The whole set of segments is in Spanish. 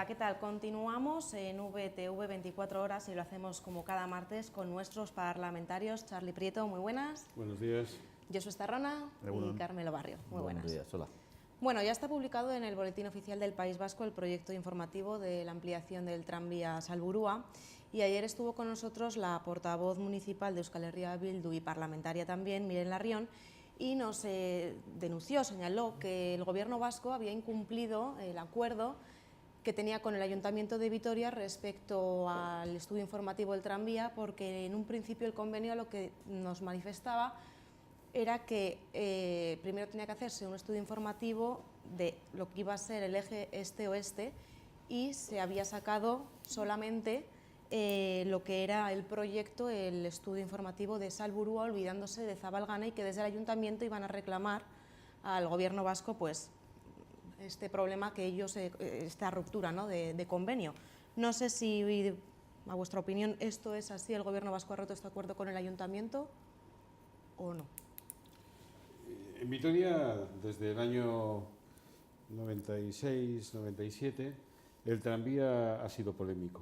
Hola, ¿qué tal? Continuamos en VTV 24 horas y lo hacemos como cada martes con nuestros parlamentarios. Charly Prieto, muy buenas. Buenos días. Josu Estarrona y Carmelo Barrio, muy buenas. Buenos días, hola. Bueno, ya está publicado en el Boletín Oficial del País Vasco el proyecto informativo de la ampliación del tranvía Salburua y ayer estuvo con nosotros la portavoz municipal de Euskal Herria Bildu y parlamentaria también, Miren Larrión, y nos denunció, señaló que el Gobierno vasco había incumplido el acuerdo que tenía con el Ayuntamiento de Vitoria respecto al estudio informativo del tranvía, porque en un principio el convenio lo que nos manifestaba era que primero tenía que hacerse un estudio informativo de lo que iba a ser el eje este-oeste y se había sacado solamente lo que era el proyecto, el estudio informativo de Salburua, olvidándose de Zabalgana, y que desde el Ayuntamiento iban a reclamar al Gobierno vasco pues este problema que ellos, esta ruptura, ¿no?, de convenio. No sé si, a vuestra opinión, esto es así, el Gobierno vasco ha roto este acuerdo con el Ayuntamiento o no. En Vitoria, desde el año 96-97, el tranvía ha sido polémico.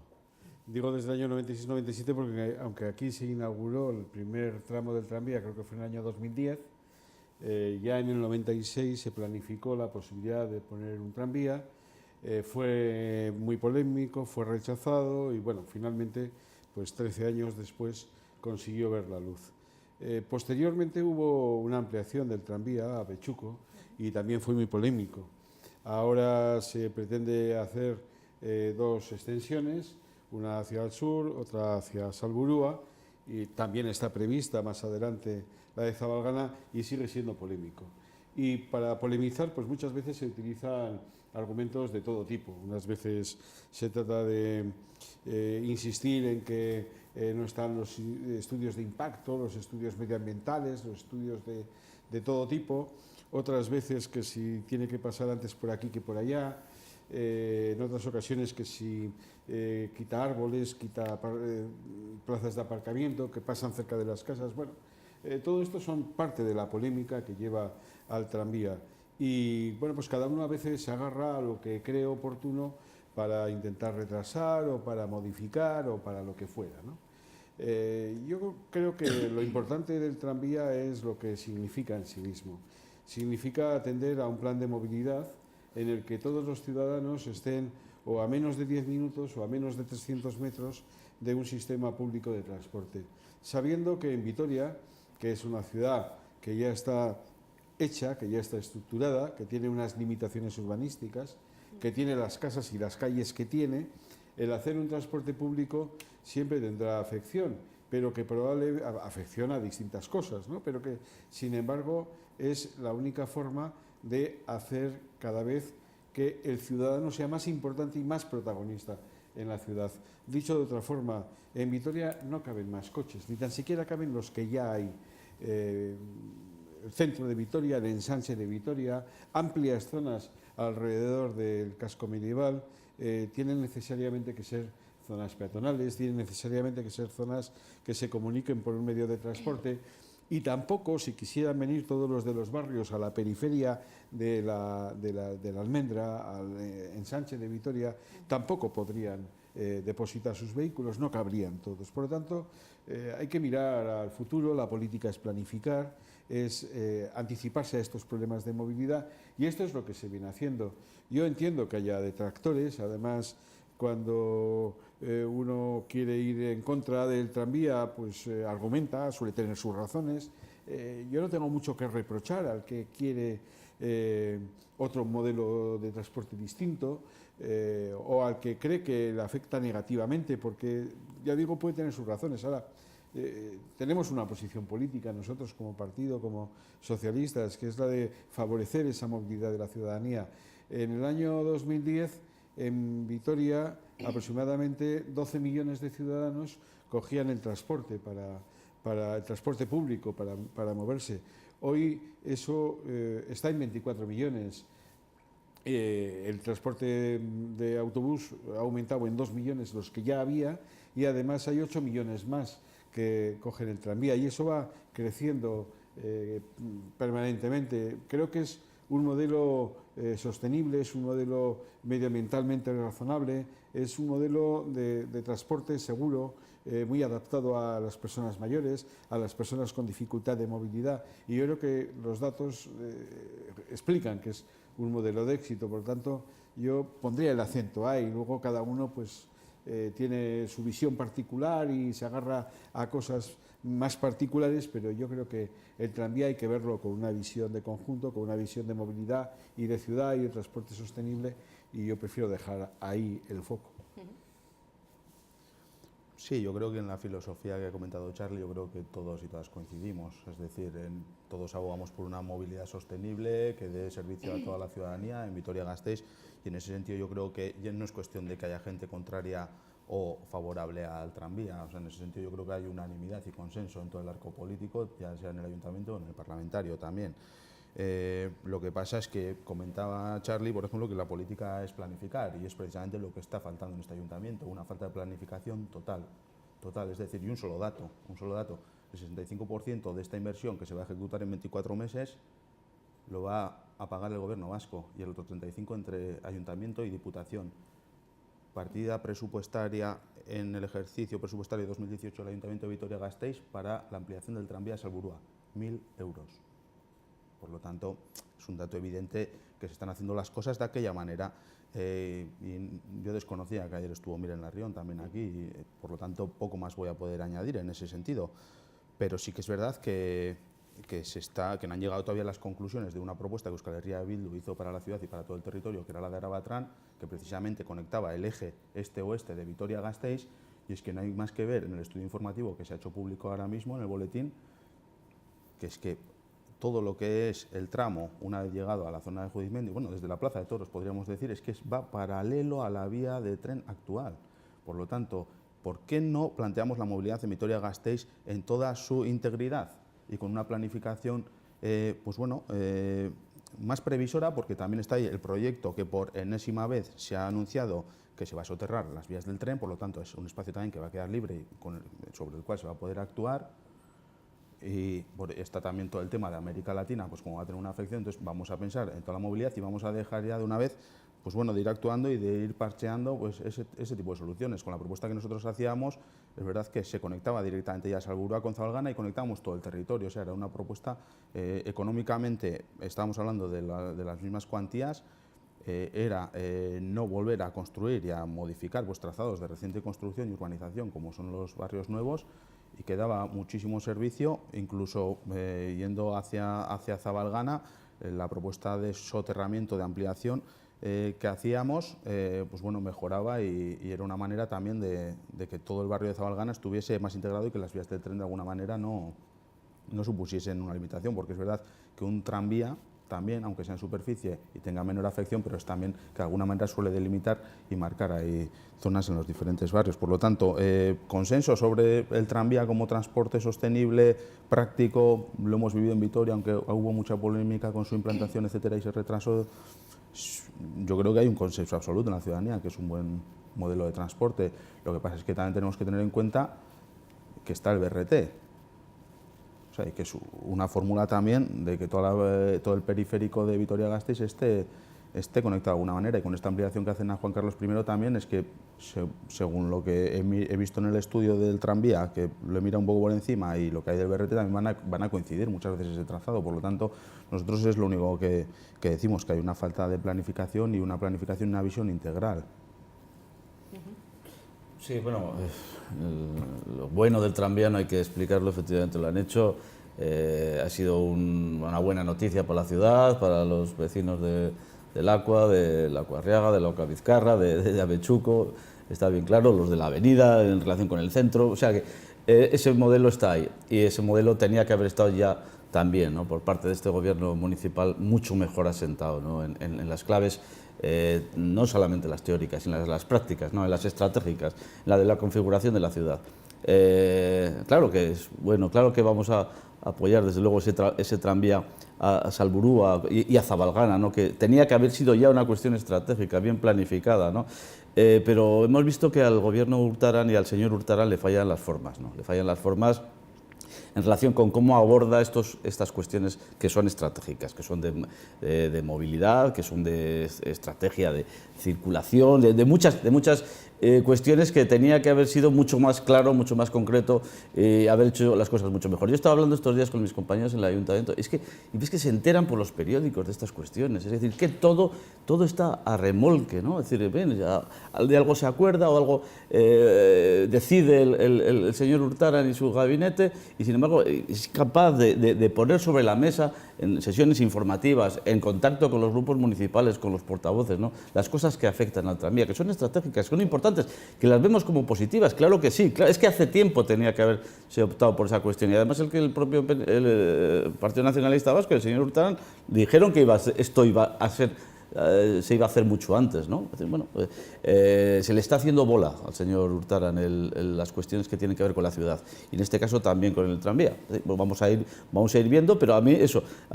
Digo desde el año 96-97 porque aunque aquí se inauguró el primer tramo del tranvía, creo que fue en el año 2010, ya en el 96 se planificó la posibilidad de poner un tranvía, fue muy polémico, fue rechazado y bueno, finalmente, pues 13 años después consiguió ver la luz. Posteriormente hubo una ampliación del tranvía a Bechuco y también fue muy polémico. Ahora se pretende hacer dos extensiones, una hacia el sur, otra hacia Salburua, y también está prevista más adelante la de Zabalgana y sigue siendo polémico. Y para polemizar, pues muchas veces se utilizan argumentos de todo tipo. Unas veces se trata de insistir en que no están los estudios de impacto, los estudios medioambientales, los estudios de todo tipo. Otras veces que si tiene que pasar antes por aquí que por allá. En otras ocasiones que si quita árboles, quita plazas de aparcamiento que pasan cerca de las casas. Bueno, todo esto son parte de la polémica que lleva al tranvía. Y bueno, pues cada uno a veces se agarra a lo que cree oportuno para intentar retrasar o para modificar o para lo que fuera, ¿no? Yo creo que lo importante del tranvía es lo que significa en sí mismo. Significa atender a un plan de movilidad en el que todos los ciudadanos estén o a menos de 10 minutos o a menos de 300 metros de un sistema público de transporte. Sabiendo que en Vitoria, que es una ciudad que ya está hecha, que ya está estructurada, que tiene unas limitaciones urbanísticas, que tiene las casas y las calles que tiene, el hacer un transporte público siempre tendrá afección, pero que probablemente afecciona a distintas cosas, ¿no? Pero que, sin embargo, es la única forma de hacer cada vez que el ciudadano sea más importante y más protagonista en la ciudad. Dicho de otra forma, en Vitoria no caben más coches, ni tan siquiera caben los que ya hay. El centro de Vitoria, el ensanche de Vitoria, amplias zonas alrededor del casco medieval, tienen necesariamente que ser zonas peatonales, tienen necesariamente que ser zonas que se comuniquen por un medio de transporte. Y tampoco, si quisieran venir todos los de los barrios a la periferia de la Almendra, al ensanche de Vitoria, tampoco podrían depositar sus vehículos, no cabrían todos. Por lo tanto, hay que mirar al futuro, la política es planificar, es anticiparse a estos problemas de movilidad, y esto es lo que se viene haciendo. Yo entiendo que haya detractores, además, cuando uno quiere ir en contra del tranvía, pues argumenta, suele tener sus razones. Yo no tengo mucho que reprochar al que quiere otro modelo de transporte distinto o al que cree que le afecta negativamente, porque, ya digo, puede tener sus razones. Ahora, tenemos una posición política nosotros como partido, como socialistas, que es la de favorecer esa movilidad de la ciudadanía. En el año 2010, en Vitoria, aproximadamente 12 millones de ciudadanos cogían el transporte para el transporte público, para moverse. Hoy eso está en 24 millones. El transporte de autobús ha aumentado en 2 millones los que ya había, y además hay 8 millones más que cogen el tranvía, y eso va creciendo permanentemente. Creo que es un modelo sostenible, es un modelo medioambientalmente razonable, es un modelo de transporte seguro, muy adaptado a las personas mayores, a las personas con dificultad de movilidad, y yo creo que los datos explican que es un modelo de éxito. Por lo tanto, yo pondría el acento ahí, luego cada uno pues tiene su visión particular y se agarra a cosas más particulares, pero yo creo que el tranvía hay que verlo con una visión de conjunto, con una visión de movilidad y de ciudad y de transporte sostenible, y yo prefiero dejar ahí el foco. Sí, yo creo que en la filosofía que ha comentado Charlie, yo creo que todos y todas coincidimos, es decir, todos abogamos por una movilidad sostenible que dé servicio a toda la ciudadanía en Vitoria-Gasteiz, y en ese sentido yo creo que ya no es cuestión de que haya gente contraria o favorable al tranvía, o sea, en ese sentido yo creo que hay unanimidad y consenso en todo el arco político, ya sea en el ayuntamiento o en el parlamentario también. Lo que pasa es que comentaba Charlie, por ejemplo, que la política es planificar, y es precisamente lo que está faltando en este ayuntamiento, una falta de planificación total, es decir, y un solo dato, el 65% de esta inversión que se va a ejecutar en 24 meses lo va a pagar el gobierno vasco, y el otro 35% entre ayuntamiento y diputación. Partida presupuestaria en el ejercicio presupuestario 2018 del Ayuntamiento de Vitoria-Gasteiz para la ampliación del tranvía a Salburua, 1.000 euros. Por lo tanto, es un dato evidente que se están haciendo las cosas de aquella manera. Y yo desconocía que ayer estuvo Miren Larrión también aquí, y por lo tanto poco más voy a poder añadir en ese sentido. Pero sí que es verdad que no han llegado todavía las conclusiones de una propuesta que Euskal Herria Bildu hizo para la ciudad y para todo el territorio, que era la de Arabatrán, que precisamente conectaba el eje este-oeste de Vitoria-Gasteiz, y es que no hay más que ver en el estudio informativo que se ha hecho público ahora mismo en el boletín, que es que todo lo que es el tramo, una vez llegado a la zona de Judimendi, bueno, desde la Plaza de Toros podríamos decir, es que va paralelo a la vía de tren actual. Por lo tanto, ¿por qué no planteamos la movilidad en Vitoria-Gasteiz en toda su integridad y con una planificación más previsora? Porque también está ahí el proyecto que por enésima vez se ha anunciado que se va a soterrar las vías del tren, por lo tanto es un espacio también que va a quedar libre y sobre el cual se va a poder actuar. Y está también todo el tema de América Latina, pues como va a tener una afección, entonces vamos a pensar en toda la movilidad y vamos a dejar ya de una vez, pues bueno, de ir actuando y de ir parcheando pues ese tipo de soluciones. Con la propuesta que nosotros hacíamos, es verdad que se conectaba directamente ya a Salburua con Zabalgana y conectábamos todo el territorio, o sea, era una propuesta económicamente, estábamos hablando de las mismas cuantías, era no volver a construir y a modificar pues trazados de reciente construcción y urbanización como son los barrios nuevos, y que daba muchísimo servicio, incluso yendo hacia Zabalgana, la propuesta de soterramiento, de ampliación que hacíamos, pues bueno, mejoraba y era una manera también de que todo el barrio de Zabalgana estuviese más integrado y que las vías del tren de alguna manera no supusiesen una limitación, porque es verdad que un tranvía también, aunque sea en superficie y tenga menor afección, pero es también que de alguna manera suele delimitar y marcar ahí zonas en los diferentes barrios. Por lo tanto, consenso sobre el tranvía como transporte sostenible, práctico, lo hemos vivido en Vitoria, aunque hubo mucha polémica con su implantación, etcétera, y se retrasó. Yo creo que hay un consenso absoluto en la ciudadanía, que es un buen modelo de transporte. Lo que pasa es que también tenemos que tener en cuenta que está el BRT. O sea, y que es una fórmula también de que todo el periférico de Vitoria-Gasteiz esté conectado de alguna manera, y con esta ampliación que hacen a Juan Carlos I también es que, según lo que he visto en el estudio del tranvía, que lo he mirado un poco por encima, y lo que hay del BRT, también van a coincidir muchas veces ese trazado. Por lo tanto, nosotros es lo único que decimos, que hay una falta de planificación y una visión integral. Sí, bueno, lo bueno del tranvía no hay que explicarlo, efectivamente lo han hecho. Ha sido una buena noticia para la ciudad, para los vecinos del Aqua, de la Arriaga, de la Oca Vizcarra, de Avechuco, está bien claro, los de la avenida en relación con el centro, o sea que ese modelo está ahí, y ese modelo tenía que haber estado ya también, ¿no?, por parte de este gobierno municipal mucho mejor asentado, ¿no?, en las claves, no solamente las teóricas, sino las prácticas, ¿no?, en las estratégicas, en la de la configuración de la ciudad. Claro que es bueno, claro que vamos a apoyar desde luego ese tranvía a Salburua y a Zabalgana, ¿no?, que tenía que haber sido ya una cuestión estratégica, bien planificada, ¿no? Pero hemos visto que al gobierno Urtaran y al señor Urtaran le fallan las formas, ¿no? Le fallan las formas. en relación con cómo aborda estas cuestiones que son estratégicas, que son de movilidad, que son de estrategia de circulación, de muchas cuestiones que tenía que haber sido mucho más claro, mucho más concreto, haber hecho las cosas mucho mejor. Yo estaba hablando estos días con mis compañeros en el ayuntamiento, y ves que se enteran por los periódicos de estas cuestiones, es decir, que todo está a remolque, ¿no? Es decir, ven, ya de algo se acuerda o algo decide el señor Urtaran y su gabinete, y sin embargo es capaz de poner sobre la mesa en sesiones informativas, en contacto con los grupos municipales, con los portavoces, ¿no?, las cosas que afectan al tranvía, que son estratégicas, que son importantes, que las vemos como positivas, claro que sí, claro, es que hace tiempo tenía que haberse optado por esa cuestión, y además el propio Partido Nacionalista Vasco, el señor Urtaran, dijeron que esto iba a ser, se iba a hacer mucho antes, ¿no? Es decir, bueno, se le está haciendo bola al señor Urtaran las cuestiones que tienen que ver con la ciudad, y en este caso también con el tranvía. Pues vamos a ir viendo, pero a mí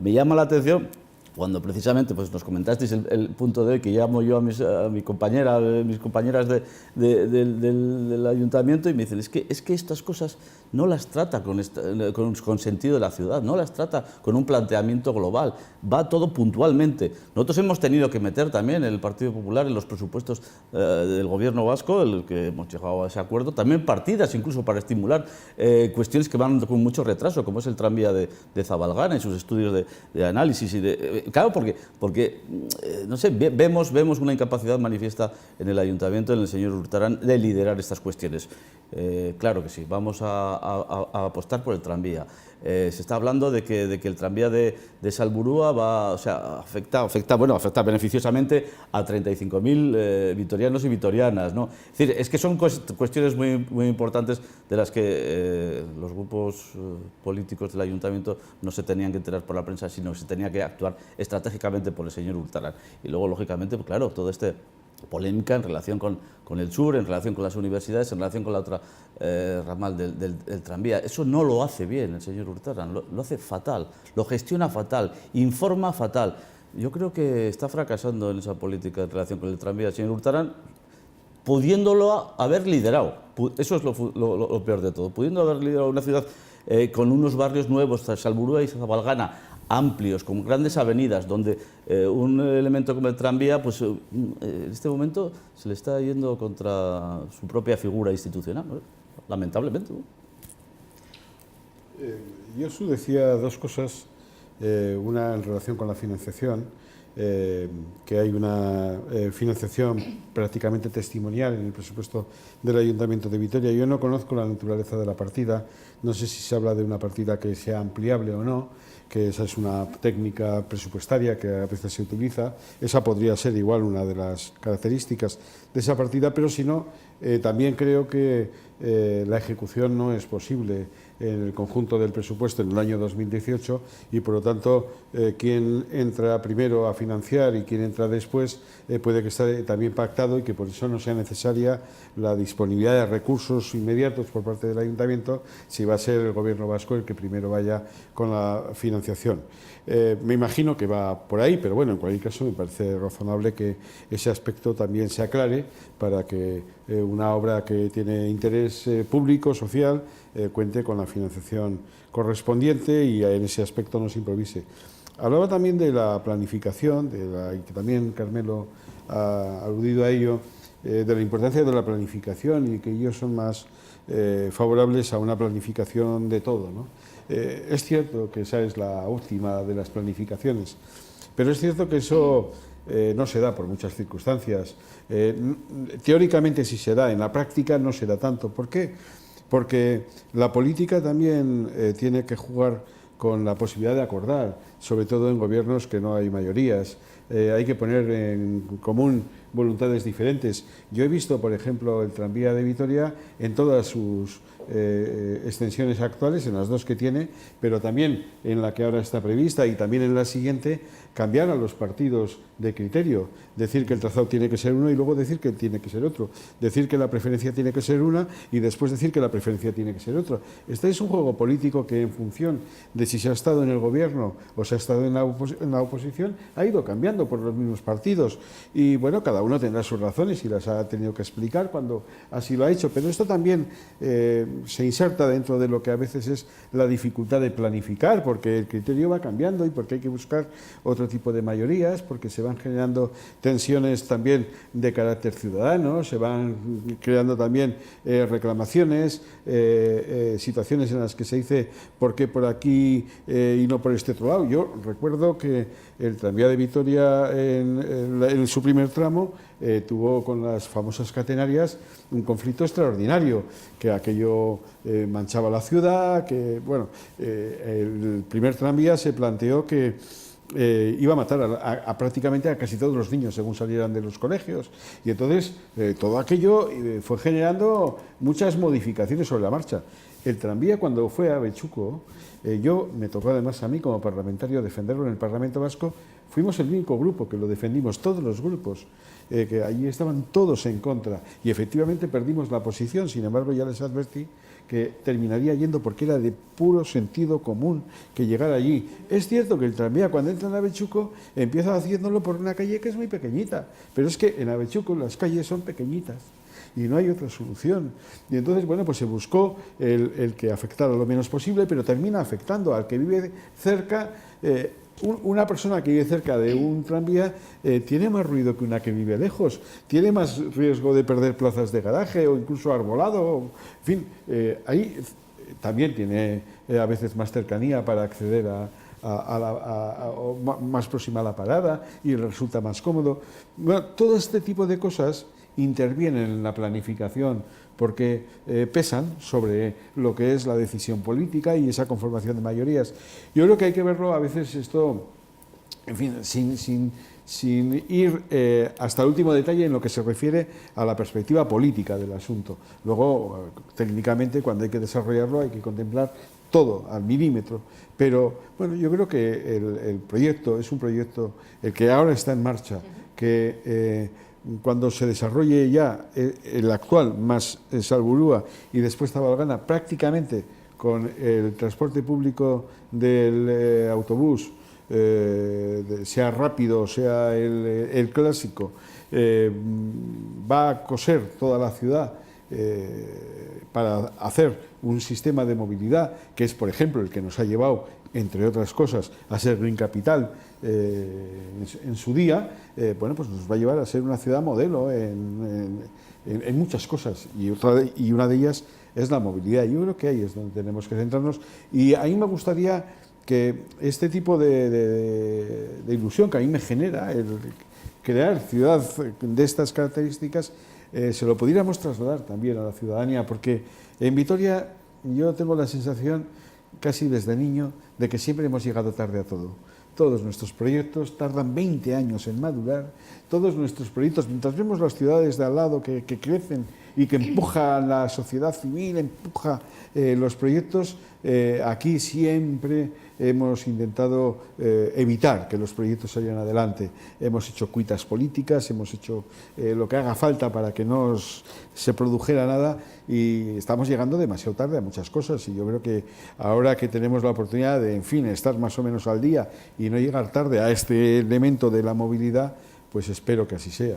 me llama la atención cuando precisamente pues, nos comentasteis el punto de hoy, que llamo yo a mis compañeras del ayuntamiento, y me dicen, es que estas cosas no las trata con sentido de la ciudad, no las trata con un planteamiento global, va todo puntualmente. Nosotros hemos tenido que meter también el Partido Popular en los presupuestos del gobierno vasco, en el que hemos llegado a ese acuerdo, también partidas incluso para estimular cuestiones que van con mucho retraso, como es el tranvía de Zabalgana y sus estudios de análisis y claro, porque no sé, vemos una incapacidad manifiesta en el ayuntamiento, en el señor Urtaran, de liderar estas cuestiones. Claro que sí, vamos a apostar por el tranvía. Se está hablando de que el tranvía de Salburua afecta beneficiosamente a 35.000 vitorianos y vitorianas, ¿no? Es decir, es que son cuestiones muy, muy importantes de las que los grupos políticos del ayuntamiento no se tenían que enterar por la prensa, sino que se tenía que actuar estratégicamente por el señor Urtaran. Y luego, lógicamente, pues claro, todo polémica en relación con el sur, en relación con las universidades, en relación con la otra ramal del tranvía. Eso no lo hace bien el señor Urtaran, lo hace fatal, lo gestiona fatal, informa fatal. Yo creo que está fracasando en esa política en relación con el tranvía el señor Urtaran, pudiéndolo haber liderado. Eso es lo peor de todo, pudiendo haber liderado una ciudad con unos barrios nuevos, Salburua y Zabalgana, amplios, con grandes avenidas, donde un elemento como el tranvía, pues en este momento se le está yendo contra su propia figura institucional, ¿no? Lamentablemente, ¿no? Josu decía dos cosas, una en relación con la financiación, que hay una financiación prácticamente testimonial en el presupuesto del Ayuntamiento de Vitoria. Yo no conozco la naturaleza de la partida, no sé si se habla de una partida que sea ampliable o no, que esa es una técnica presupuestaria que a veces se utiliza. Esa podría ser igual una de las características de esa partida, pero si no, también creo que la ejecución no es posible en el conjunto del presupuesto en el año 2018 y por lo tanto quien entra primero a financiar y quien entra después puede que esté también pactado y que por eso no sea necesaria la disponibilidad de recursos inmediatos por parte del Ayuntamiento si va a ser el Gobierno vasco el que primero vaya con la financiación. Me imagino que va por ahí, pero bueno, en cualquier caso me parece razonable que ese aspecto también se aclare para que una obra que tiene interés público, social, cuente con la financiación correspondiente y en ese aspecto no se improvise. Hablaba también de la planificación, y que también Carmelo ha aludido a ello, de la importancia de la planificación y que ellos son más favorables a una planificación de todo, ¿no? Es cierto que esa es la última de las planificaciones, pero es cierto que eso no se da por muchas circunstancias. Teóricamente sí se da, en la práctica no se da tanto. ¿Por qué? Porque la política también tiene que jugar con la posibilidad de acordar, sobre todo en gobiernos que no hay mayorías. Hay que poner en común voluntades diferentes. Yo he visto, por ejemplo, el tranvía de Vitoria en todas sus extensiones actuales, en las dos que tiene, pero también en la que ahora está prevista y también en la siguiente, cambiar a los partidos de criterio. Decir que el trazado tiene que ser uno y luego decir que tiene que ser otro. Decir que la preferencia tiene que ser una y después decir que la preferencia tiene que ser otra. Este es un juego político que en función de si se ha estado en el gobierno o se ha estado en la oposición ha ido cambiando por los mismos partidos. Y bueno, cada uno tendrá sus razones y las ha tenido que explicar cuando así lo ha hecho. Pero esto también se inserta dentro de lo que a veces es la dificultad de planificar, porque el criterio va cambiando y porque hay que buscar otro tipo de mayorías, porque se van generando tensiones también de carácter ciudadano, se van creando también reclamaciones, situaciones en las que se dice ¿por qué por aquí y no por este otro lado? Yo recuerdo que el tranvía de Vitoria en su primer tramo tuvo con las famosas catenarias un conflicto extraordinario, que aquello manchaba la ciudad, que bueno, el primer tranvía se planteó que iba a matar prácticamente a casi todos los niños según salieran de los colegios, y entonces todo aquello fue generando muchas modificaciones sobre la marcha. El tranvía, cuando fue a Avechuco, yo me tocó además a mí como parlamentario defenderlo en el Parlamento Vasco. Fuimos el único grupo que lo defendimos, todos los grupos, que allí estaban todos en contra, y efectivamente perdimos la posición. Sin embargo, ya les advertí que terminaría yendo porque era de puro sentido común que llegara allí. Es cierto que el tranvía, cuando entra en Avechuco, empieza haciéndolo por una calle que es muy pequeñita, pero es que en Avechuco las calles son pequeñitas y no hay otra solución. Y entonces, bueno, pues se buscó el que afectara lo menos posible, pero termina afectando al que vive cerca. Una persona que vive cerca de un tranvía tiene más ruido que una que vive lejos, tiene más riesgo de perder plazas de garaje o incluso arbolado, en fin, ahí también tiene a veces más cercanía para acceder más próxima a la parada y resulta más cómodo. Bueno, todo este tipo de cosas intervienen en la planificación porque pesan sobre lo que es la decisión política y esa conformación de mayorías. Yo creo que hay que verlo a veces esto, en fin, sin ir hasta el último detalle en lo que se refiere a la perspectiva política del asunto. Luego, técnicamente, cuando hay que desarrollarlo, hay que contemplar todo al milímetro. Pero bueno, yo creo que el proyecto es un proyecto, el que ahora está en marcha, que cuando se desarrolle ya el actual más Salburua y después Zabalgana, prácticamente con el transporte público del autobús, sea rápido, sea el clásico, va a coser toda la ciudad para hacer un sistema de movilidad que es, por ejemplo, el que nos ha llevado, entre otras cosas, a ser Green Capital en su día. Bueno, pues nos va a llevar a ser una ciudad modelo en muchas cosas, y una de ellas es la movilidad. Yo creo que ahí es donde tenemos que centrarnos, y a mí me gustaría que este tipo de ilusión que a mí me genera el crear ciudad de estas características, se lo pudiéramos trasladar también a la ciudadanía, porque en Vitoria yo tengo la sensación, casi desde niño, de que siempre hemos llegado tarde a todo. Todos nuestros proyectos tardan 20 años en madurar, todos nuestros proyectos, mientras vemos las ciudades de al lado que crecen y que empuja la sociedad civil, empuja los proyectos, aquí siempre hemos intentado evitar que los proyectos salieran adelante. Hemos hecho cuitas políticas, hemos hecho lo que haga falta para que no se produjera nada, y estamos llegando demasiado tarde a muchas cosas, y yo creo que ahora que tenemos la oportunidad de, en fin, estar más o menos al día y no llegar tarde a este elemento de la movilidad, pues espero que así sea.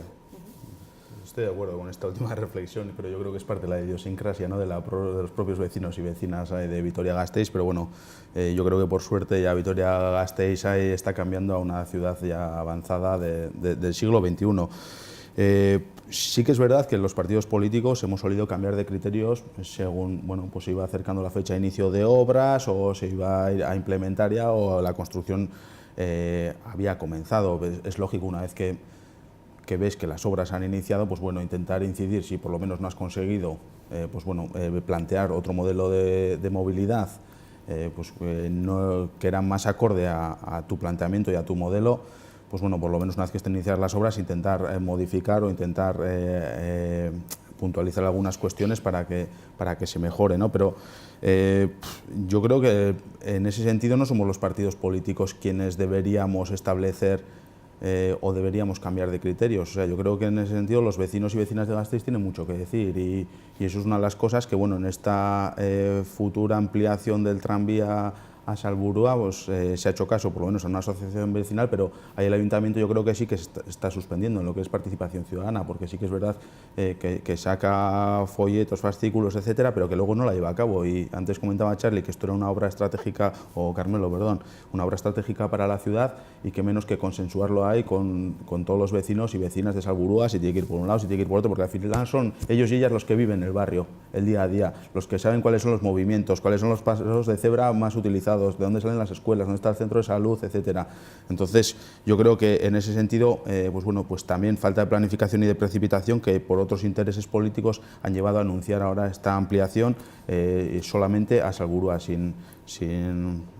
Estoy de acuerdo con esta última reflexión, pero yo creo que es parte de la idiosincrasia, ¿no?, de los propios vecinos y vecinas de Vitoria-Gasteiz, pero bueno, yo creo que por suerte ya Vitoria-Gasteiz está cambiando a una ciudad ya avanzada del siglo XXI. Sí que es verdad que los partidos políticos hemos solido cambiar de criterios según, bueno, pues se iba acercando la fecha de inicio de obras, o se iba a implementar ya, o la construcción había comenzado. Es lógico, una vez que ves que las obras han iniciado, pues bueno, intentar incidir, si por lo menos no has conseguido, pues bueno, plantear otro modelo de movilidad, pues que era más acorde a tu planteamiento y a tu modelo, pues bueno, por lo menos una vez que estén iniciadas las obras, intentar modificar o intentar puntualizar algunas cuestiones para que se mejore, ¿no? Pero yo creo que en ese sentido no somos los partidos políticos quienes deberíamos establecer o deberíamos cambiar de criterios. O sea, yo creo que en ese sentido los vecinos y vecinas de Gasteiz tienen mucho que decir y eso es una de las cosas que, bueno, en esta futura ampliación del tranvía a Salburua pues, se ha hecho caso, por lo menos a una asociación vecinal, pero ahí el ayuntamiento yo creo que sí que está suspendiendo en lo que es participación ciudadana, porque sí que es verdad que saca folletos, fascículos, etcétera, pero que luego no la lleva a cabo. Y antes comentaba Charlie que esto era una obra estratégica, o Carmelo, perdón, una obra estratégica para la ciudad y que menos que consensuarlo ahí con todos los vecinos y vecinas de Salburua, si tiene que ir por un lado, si tiene que ir por otro, porque al final son ellos y ellas los que viven el barrio, el día a día, los que saben cuáles son los movimientos, cuáles son los pasos de cebra más utilizados, de dónde salen las escuelas, dónde está el centro de salud, etcétera. Entonces, yo creo que en ese sentido, pues bueno, pues también falta de planificación y de precipitación que por otros intereses políticos han llevado a anunciar ahora esta ampliación solamente a Salburua, sin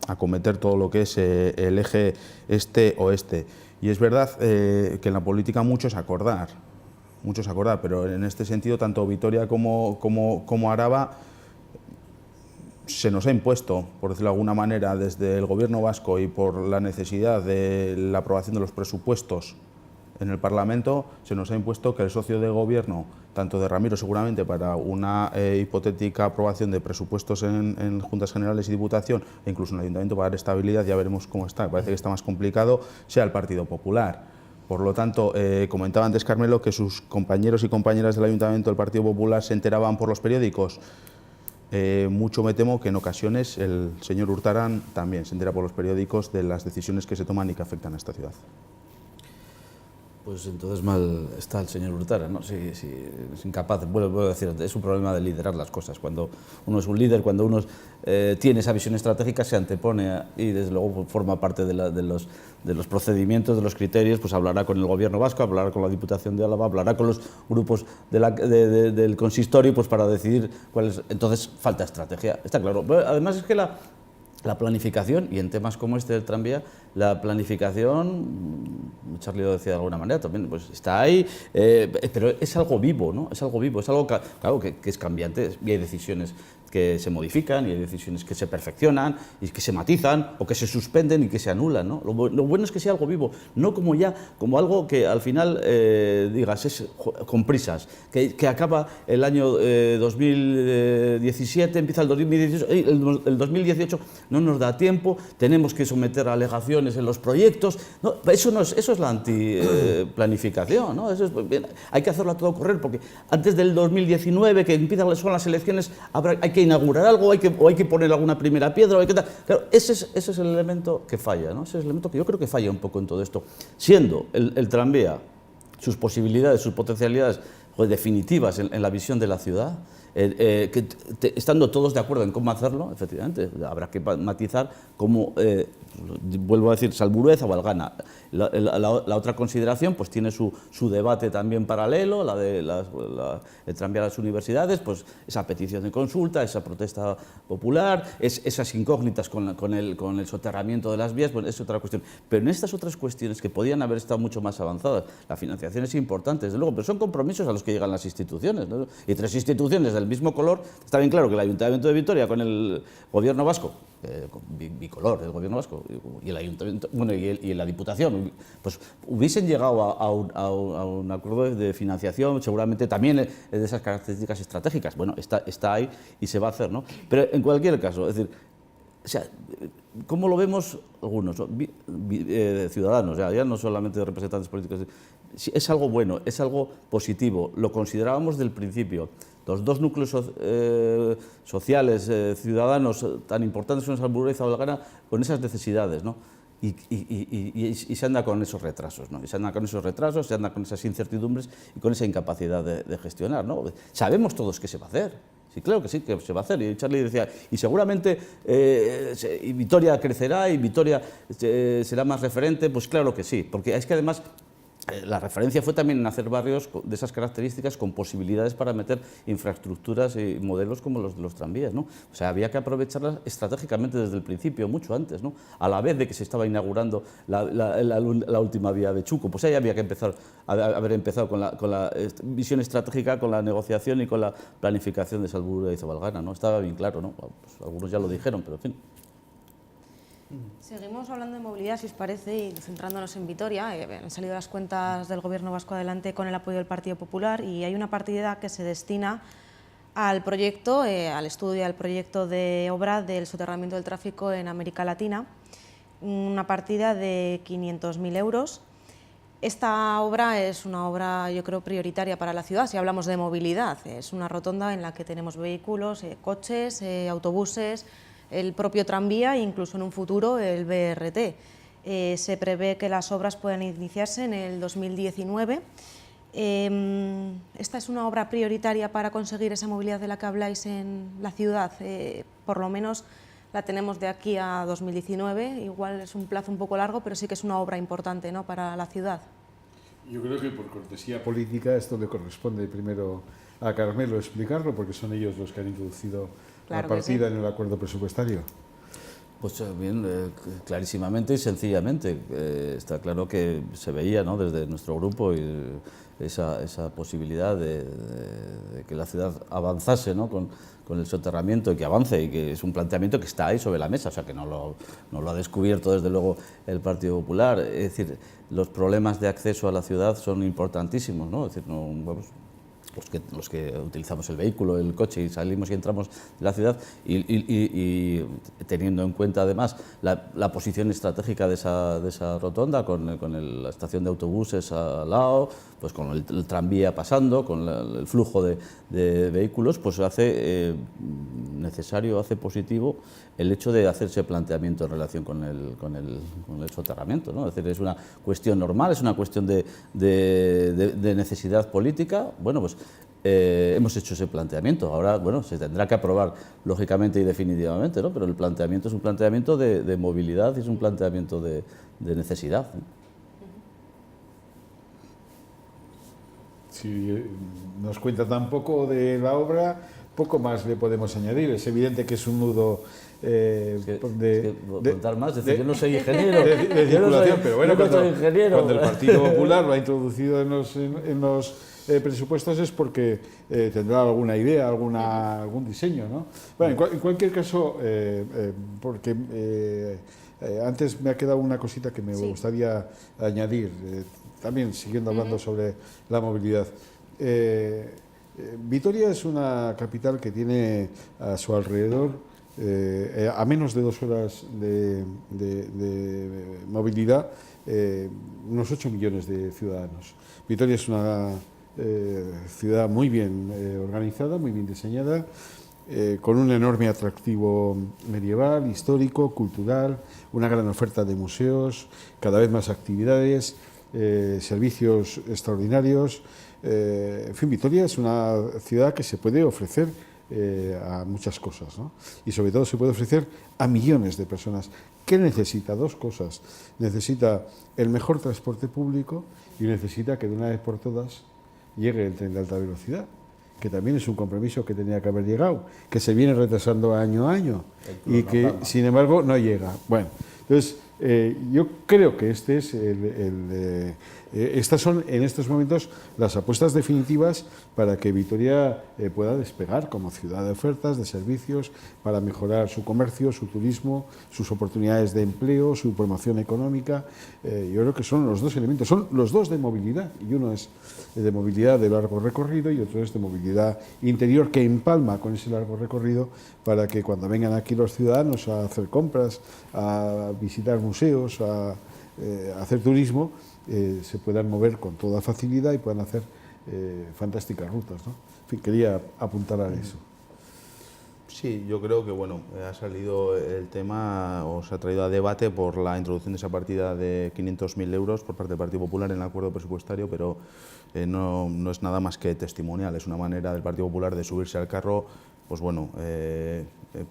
acometer todo lo que es el eje este-oeste. Y es verdad que en la política mucho es acordar, pero en este sentido tanto Vitoria como Araba se nos ha impuesto, por decirlo de alguna manera, desde el gobierno vasco y por la necesidad de la aprobación de los presupuestos en el Parlamento, se nos ha impuesto que el socio de gobierno, tanto de Ramiro seguramente para una hipotética aprobación de presupuestos en Juntas Generales y Diputación, e incluso en el Ayuntamiento para dar estabilidad, ya veremos cómo está, parece que está más complicado, sea el Partido Popular. Por lo tanto, comentaba antes Carmelo que sus compañeros y compañeras del Ayuntamiento del Partido Popular se enteraban por los periódicos. Mucho me temo que en ocasiones el señor Urtaran también se entera por los periódicos de las decisiones que se toman y que afectan a esta ciudad. Pues entonces mal está el señor Urtaran, ¿no? Sí, es incapaz, vuelvo a decir, es un problema de liderar las cosas. Cuando uno es un líder, cuando uno tiene esa visión estratégica, se antepone y desde luego forma parte de los procedimientos, de los criterios, pues hablará con el gobierno vasco, hablará con la Diputación de Álava, hablará con los grupos del consistorio pues para decidir cuál es. Entonces falta estrategia, está claro. Pero además es que la planificación, y en temas como este del tranvía, la planificación, Charlie lo decía de alguna manera también, pues está ahí, pero es algo vivo, ¿no? Es algo vivo, es algo claro, que es cambiante y hay decisiones que se modifican y hay decisiones que se perfeccionan y que se matizan o que se suspenden y que se anulan, ¿no? Lo bueno es que sea algo vivo, no como algo que al final digas es con prisas, que acaba el año 2017, empieza el 2018, el 2018 no nos da tiempo, tenemos que someter alegaciones en los proyectos, no, eso es la antiplanificación, ¿no? Hay que hacerlo a todo correr porque antes del 2019 que empiezan las elecciones hay que inaugurar algo, hay que poner alguna primera piedra, claro, ese es el elemento que falla, ¿no? Ese es el elemento que yo creo que falla un poco en todo esto. Siendo el tranvía, sus posibilidades, sus potencialidades pues, definitivas en la visión de la ciudad, estando todos de acuerdo en cómo hacerlo, efectivamente, habrá que matizar cómo, vuelvo a decir, Salburua o Valgana. La otra consideración pues tiene su debate también paralelo, la de el tranvía a las universidades, pues esa petición de consulta, esa protesta popular, esas incógnitas con el soterramiento de las vías, pues es otra cuestión. Pero en estas otras cuestiones que podían haber estado mucho más avanzadas, la financiación es importante, desde luego, pero son compromisos a los que llegan las instituciones, ¿no? Y tres instituciones del mismo color, está bien claro que el Ayuntamiento de Vitoria con el Gobierno vasco, bicolor el Gobierno vasco y el Ayuntamiento, bueno, y la Diputación, pues hubiesen llegado a un acuerdo de financiación, seguramente también de esas características estratégicas. Bueno, está ahí y se va a hacer, ¿no? Pero en cualquier caso, es decir, o sea, ¿cómo lo vemos algunos, ¿no? Ciudadanos, ya no solamente representantes políticos? Es algo bueno, es algo positivo, lo considerábamos del principio. Los dos núcleos sociales, ciudadanos tan importantes son Salburua y Zabalgana, con esas necesidades, ¿no? Y se anda con esos retrasos, ¿no? Y se anda con esos retrasos, se anda con esas incertidumbres y con esa incapacidad de gestionar, ¿no? Sabemos todos qué se va a hacer. Sí, claro que sí, que se va a hacer. Y Charlie decía, y seguramente Vitoria crecerá y Vitoria será más referente, pues claro que sí, porque es que además la referencia fue también en hacer barrios de esas características con posibilidades para meter infraestructuras y modelos como los de los tranvías, ¿no? O sea, había que aprovecharlas estratégicamente desde el principio, mucho antes, ¿no? A la vez de que se estaba inaugurando la última vía de Chuco, pues ahí había que haber empezado con la visión estratégica, con la negociación y con la planificación de Salburua y Zabalgana, ¿no? Estaba bien claro, ¿no? Pues algunos ya lo dijeron, pero en fin. Seguimos hablando de movilidad, si os parece, y centrándonos en Vitoria. Han salido las cuentas del Gobierno vasco adelante con el apoyo del Partido Popular y hay una partida que se destina al proyecto, al estudio y al proyecto de obra del soterramiento del tráfico en América Latina, una partida de 500.000 euros. Esta obra es una obra, yo creo, prioritaria para la ciudad, si hablamos de movilidad. Es una rotonda en la que tenemos vehículos, coches, autobuses, el propio tranvía e incluso en un futuro el BRT. Se prevé que las obras puedan iniciarse en el 2019. Esta es una obra prioritaria para conseguir esa movilidad de la que habláis en la ciudad. Por lo menos la tenemos de aquí a 2019, igual es un plazo un poco largo, pero sí que es una obra importante, ¿no?, para la ciudad. Yo creo que por cortesía política esto le corresponde primero a Carmelo explicarlo, porque son ellos los que han introducido la partida en el acuerdo presupuestario. Pues bien, clarísimamente y sencillamente. Está claro que se veía, ¿no?, desde nuestro grupo y esa posibilidad de que la ciudad avanzase, ¿no?, con el soterramiento, y que avance, y que es un planteamiento que está ahí sobre la mesa, o sea, que no lo ha descubierto desde luego el Partido Popular. Es decir, los problemas de acceso a la ciudad son importantísimos, ¿no? Es decir, los que utilizamos el vehículo, el coche, y salimos y entramos de la ciudad, y teniendo en cuenta además la posición estratégica de esa rotonda, con la estación de autobuses al lado, pues con el tranvía pasando, con el flujo de vehículos, pues hace necesario, hace positivo el hecho de hacerse planteamiento en relación con el soterramiento, ¿no? Es decir, es una cuestión normal, es una cuestión de necesidad política. Bueno, pues hemos hecho ese planteamiento. Ahora, bueno, se tendrá que aprobar lógicamente y definitivamente, ¿no? Pero el planteamiento es un planteamiento de movilidad y es un planteamiento de necesidad, ¿no? Si nos cuenta tan poco de la obra, poco más le podemos añadir. Es evidente que es un nudo contar más, es decir, yo no soy ingeniero. De circulación, pero bueno, cuando el Partido Popular lo ha introducido en los presupuestos es porque tendrá alguna idea, algún diseño, ¿no? Bueno, en cualquier caso, porque antes me ha quedado una cosita que me gustaría añadir, también siguiendo hablando sobre la movilidad. Vitoria es una capital que tiene a su alrededor, a menos de 2 horas de movilidad, unos 8 millones de ciudadanos. Vitoria es una ciudad muy bien organizada, muy bien diseñada, con un enorme atractivo medieval, histórico, cultural, una gran oferta de museos, cada vez más actividades, servicios extraordinarios. En fin, Vitoria es una ciudad que se puede ofrecer a muchas cosas, ¿no? Y sobre todo se puede ofrecer a millones de personas. ¿Qué necesita? 2 cosas. Necesita el mejor transporte público y necesita que de una vez por todas llegue el tren de alta velocidad, que también es un compromiso que tenía que haber llegado, que se viene retrasando año a año y que sin embargo no llega. Bueno, entonces yo creo que estas son en estos momentos las apuestas definitivas para que Vitoria pueda despegar como ciudad de ofertas, de servicios, para mejorar su comercio, su turismo, sus oportunidades de empleo, su promoción económica. Yo creo que son los 2 elementos, son los 2 de movilidad, y uno es de movilidad de largo recorrido y otro es de movilidad interior, que empalma con ese largo recorrido para que cuando vengan aquí los ciudadanos a hacer compras, a visitar museos, a hacer turismo, se puedan mover con toda facilidad y puedan hacer fantásticas rutas, ¿no? En fin, quería apuntar a eso. Sí, yo creo que bueno, ha salido el tema, o se ha traído a debate por la introducción de esa partida de 500.000 euros por parte del Partido Popular en el acuerdo presupuestario, pero no es nada más que testimonial, es una manera del Partido Popular de subirse al carro, pues bueno,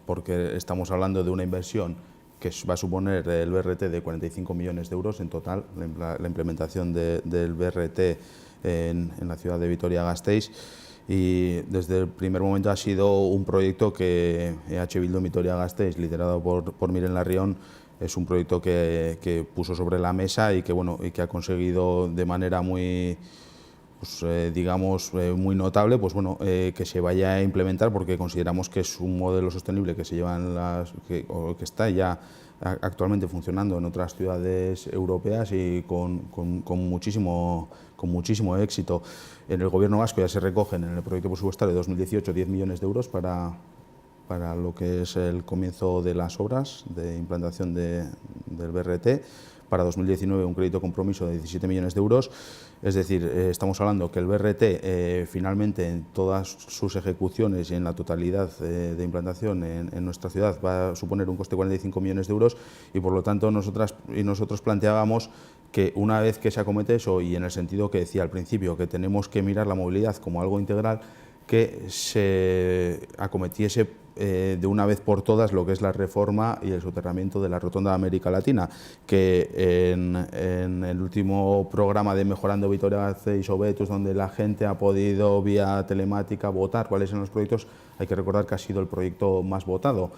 porque estamos hablando de una inversión que va a suponer el BRT de 45 millones de euros en total, la implementación del BRT en la ciudad de Vitoria-Gasteiz, y desde el primer momento ha sido un proyecto que EH Bildu en Vitoria-Gasteiz, liderado por Miren Larrión, es un proyecto que puso sobre la mesa y que, bueno, y que ha conseguido de manera muy pues, digamos, muy notable, pues bueno, que se vaya a implementar, porque consideramos que es un modelo sostenible que se llevan o que está ya actualmente funcionando en otras ciudades europeas y con muchísimo éxito. En el Gobierno vasco ya se recogen en el proyecto presupuestario de 2018 10 millones de euros para lo que es el comienzo de las obras de implantación del BRT. Para 2019 un crédito compromiso de 17 millones de euros. Es decir, estamos hablando que el BRT finalmente en todas sus ejecuciones y en la totalidad de implantación en nuestra ciudad va a suponer un coste de 45 millones de euros y por lo tanto nosotros planteábamos que una vez que se acomete eso, y en el sentido que decía al principio, que tenemos que mirar la movilidad como algo integral, que se acometiese de una vez por todas lo que es la reforma y el soterramiento de la Rotonda de América Latina, que en el último programa de Mejorando Vitoria-Gasteiz o Betus, donde la gente ha podido vía telemática votar cuáles son los proyectos, hay que recordar que ha sido el proyecto más votado.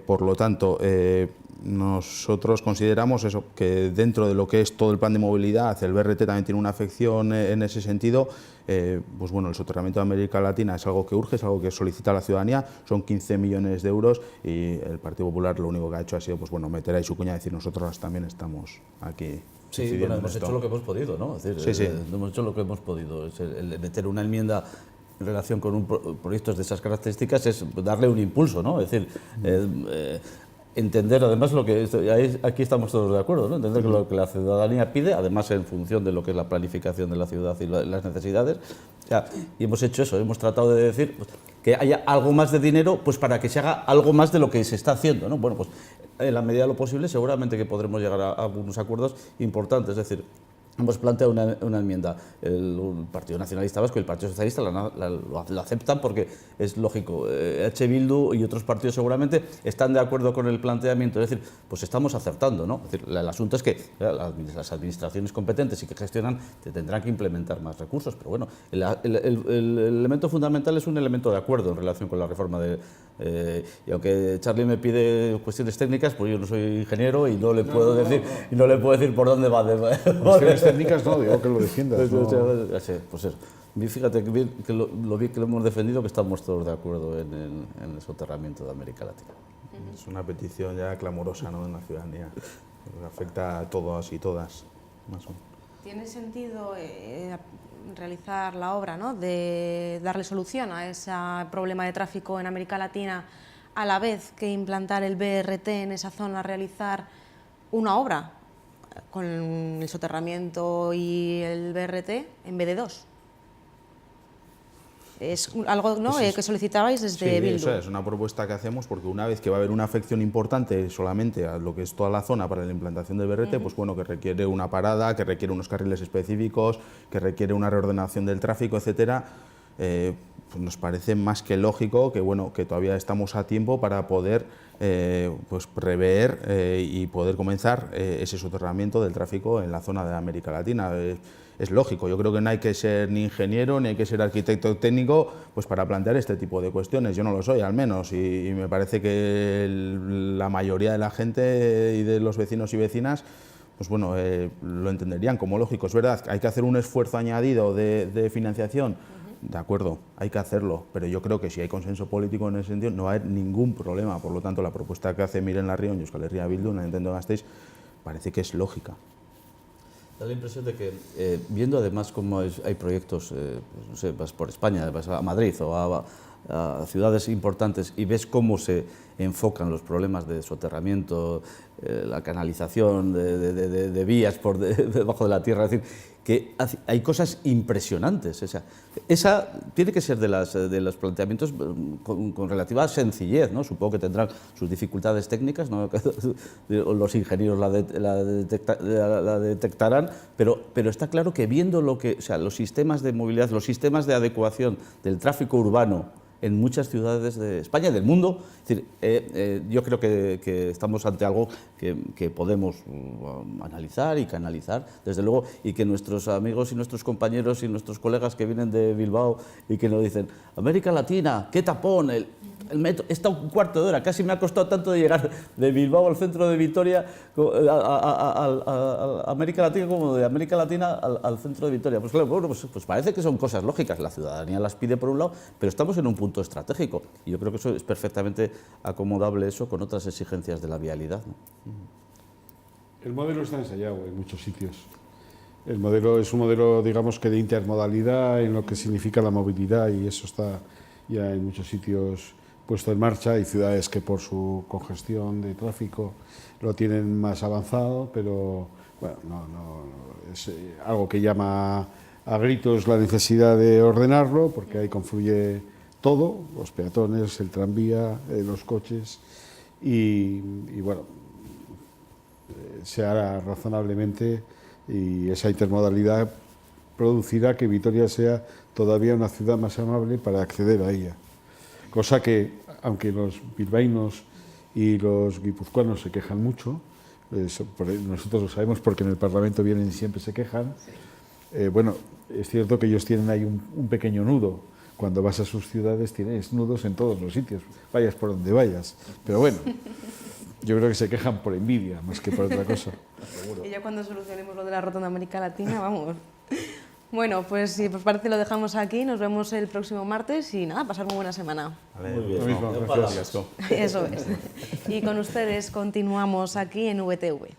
Por lo tanto, nosotros consideramos eso, que dentro de lo que es todo el plan de movilidad, el BRT también tiene una afección en ese sentido. Pues bueno, el soterramiento de América Latina es algo que urge, es algo que solicita la ciudadanía, son 15 millones de euros y el Partido Popular lo único que ha hecho ha sido, pues bueno, meter ahí su cuña y decir nosotros también estamos aquí. Sí, bueno, hemos hecho lo que hemos podido, ¿no? Es decir, sí. Hemos hecho lo que hemos podido. Es el meter una enmienda en relación con proyectos de esas características es darle un impulso, ¿no? Es decir, entender además lo que aquí estamos todos de acuerdo, ¿no? Entender que lo que la ciudadanía pide, además en función de lo que es la planificación de la ciudad y las necesidades. O sea, y hemos hecho eso, hemos tratado de decir pues, que haya algo más de dinero pues para que se haga algo más de lo que se está haciendo, ¿no? Bueno, pues en la medida de lo posible seguramente que podremos llegar a algunos acuerdos importantes, es decir, hemos planteado una enmienda, el Partido Nacionalista Vasco y el Partido Socialista lo aceptan porque es lógico, H. Bildu y otros partidos seguramente están de acuerdo con el planteamiento, es decir, pues estamos acertando, ¿no? Es decir, el asunto es que las administraciones competentes y que gestionan tendrán que implementar más recursos, pero bueno, el elemento fundamental es un elemento de acuerdo en relación con la reforma y aunque Charlie me pide cuestiones técnicas, pues yo no soy ingeniero y no le puedo decir por dónde va. Cuestiones técnicas no, digo que lo defiendas. Pues eso. Fíjate que lo bien que lo hemos defendido, que estamos todos de acuerdo en el soterramiento de América Latina. Es una petición ya clamorosa, ¿no?, en la ciudadanía. Afecta a todos y todas. Más o menos. ¿Tiene sentido realizar la obra, ¿no?, de darle solución a ese problema de tráfico en América Latina a la vez que implantar el BRT en esa zona, realizar una obra con el soterramiento y el BRT en vez de dos? Es algo, ¿no?, que solicitabais desde Bildu. Sí, es una propuesta que hacemos porque una vez que va a haber una afección importante solamente a lo que es toda la zona para la implantación del BRT, pues bueno, que requiere una parada, que requiere unos carriles específicos, que requiere una reordenación del tráfico, etcétera, pues nos parece más que lógico que, bueno, que todavía estamos a tiempo para poder pues prever y poder comenzar ese soterramiento del tráfico en la zona de América Latina. Es lógico, yo creo que no hay que ser ni ingeniero ni hay que ser arquitecto técnico pues para plantear este tipo de cuestiones. Yo no lo soy, al menos, y me parece que la mayoría de la gente y de los vecinos y vecinas pues bueno, lo entenderían como lógico. Es verdad, hay que hacer un esfuerzo añadido de financiación. De acuerdo, hay que hacerlo, pero yo creo que si hay consenso político en ese sentido no va a haber ningún problema. Por lo tanto, la propuesta que hace Miren Larrión y Euskal Herria Bildu en el Ayuntamiento de Gasteiz parece que es lógica. Da la impresión de que, viendo además cómo hay proyectos, pues no sé, vas por España, vas a Madrid o a ciudades importantes y ves cómo se enfocan los problemas de soterramiento, la canalización de vías por debajo de la tierra, es decir, que hay cosas impresionantes. Esa tiene que ser de los planteamientos con relativa sencillez, ¿no? Supongo que tendrán sus dificultades técnicas, ¿no? Los ingenieros la detectarán, pero está claro que viendo los sistemas de movilidad, los sistemas de adecuación del tráfico urbano en muchas ciudades de España y del mundo. Es decir, yo creo que estamos ante algo que podemos analizar y canalizar, desde luego, y que nuestros amigos y nuestros compañeros y nuestros colegas que vienen de Bilbao y que nos dicen, América Latina, qué tapón, el metro, está un cuarto de hora, casi me ha costado tanto de llegar de Bilbao al centro de Vitoria, a América Latina, como de América Latina al centro de Vitoria. Pues claro, bueno, pues parece que son cosas lógicas, la ciudadanía las pide por un lado, pero estamos en un punto estratégico y yo creo que eso es perfectamente acomodable eso con otras exigencias de la vialidad, ¿no? El modelo está ensayado en muchos sitios. El modelo es un modelo, digamos, que de intermodalidad en lo que significa la movilidad, y eso está ya en muchos sitios puesto en marcha. Hay ciudades que por su congestión de tráfico lo tienen más avanzado, pero bueno, es algo que llama a gritos la necesidad de ordenarlo, porque ahí confluye todo, los peatones, el tranvía, los coches, y bueno, se hará razonablemente, y esa intermodalidad producirá que Vitoria sea todavía una ciudad más amable para acceder a ella. Cosa que, aunque los bilbaínos y los guipuzcoanos se quejan mucho, nosotros lo sabemos porque en el Parlamento vienen y siempre se quejan, bueno, es cierto que ellos tienen ahí un pequeño nudo. Cuando vas a sus ciudades tienes nudos en todos los sitios, vayas por donde vayas. Pero bueno, yo creo que se quejan por envidia más que por otra cosa. Y ya cuando solucionemos lo de la Rotonda América Latina, vamos. Bueno, pues si os parece lo dejamos aquí, nos vemos el próximo martes y nada, pasar muy buena semana. Vale, Muy bien, gracias. Eso es. Y con ustedes continuamos aquí en VTV.